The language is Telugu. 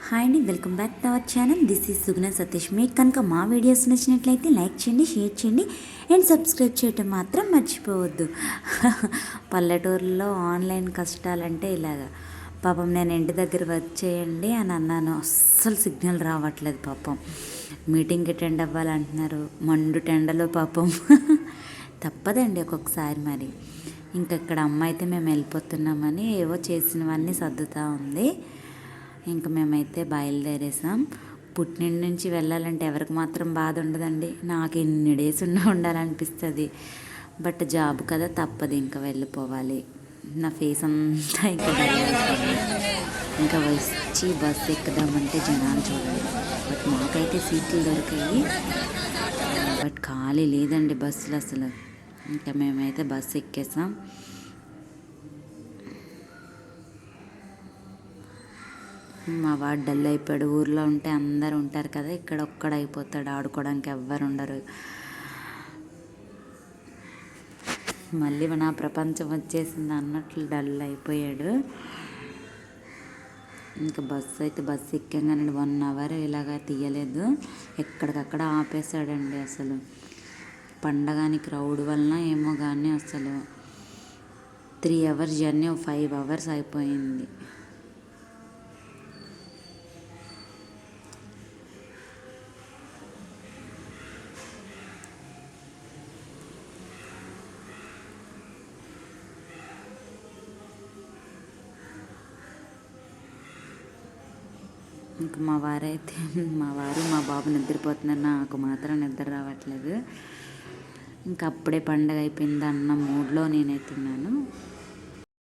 హాయ్ అండి, welcome back to our channel. This is Suguna Satish. మీకు కనుక మా వీడియోస్ నచ్చినట్లయితే లైక్ చేయండి, షేర్ చేయండి అండ్ సబ్స్క్రైబ్ చేయటం మాత్రం మర్చిపోవద్దు. పల్లెటూరులో ఆన్లైన్ కష్టాలంటే ఇలాగా. పాపం నేను ఇంటి దగ్గర వచ్చేయండి అని అన్నాను, అస్సలు సిగ్నల్ రావట్లేదు. పాపం మీటింగ్కి అటెండ్ అవ్వాలంటున్నారు, మండు టెండలో పాపం. తప్పదండి ఒక్కొక్కసారి. మరి ఇంకక్కడ అమ్మ అయితే మేము వెళ్ళిపోతున్నామని ఏవో చేసినవన్నీ సర్దుతూ ఉంది. ఇంక మేమైతే బయలుదేరేసాం. పుట్టినింటి నుంచి వెళ్ళాలంటే ఎవరికి మాత్రం బాధ ఉండదండి. నాకు ఎన్ని డేస్ ఉండాలనిపిస్తుంది. బట్ జాబ్ కదా, తప్పదు, ఇంకా వెళ్ళిపోవాలి. నా ఫేస్ అంతా ఇంకా ఇంకా వచ్చి బస్సు ఎక్కుదామంటే జనాలు చూడండి. బట్ మాకైతే సీట్లు దొరికాయి, బట్ ఖాళీ లేదండి బస్సులు అసలు. ఇంకా మేమైతే బస్సు ఎక్కేసాం. మా వాడు డల్ అయిపోయాడు. ఊర్లో ఉంటే అందరు ఉంటారు కదా, ఇక్కడ ఒక్కడైపోతాడు, ఆడుకోవడానికి ఎవ్వరు ఉండరు. మళ్ళీ నా ప్రపంచం వచ్చేసింది అన్నట్లు డల్ అయిపోయాడు. ఇంకా బస్సు ఎక్కంగానే 1 అవర్ ఇలాగా తీయలేదు, ఎక్కడికక్కడ ఆపేశాడండి. అసలు పండగాని క్రౌడ్ వలన ఏమో కానీ అసలు 3 అవర్స్ జర్నీ 5 అవర్స్ అయిపోయింది. ఇంకా మా వారు మా బాబు నిద్రపోతున్నారు, నాకు మాత్రం నిద్ర రావట్లేదు. ఇంకా అప్పుడే పండగ అయిపోయింది అన్న మూడ్లో నేనైతున్నాను.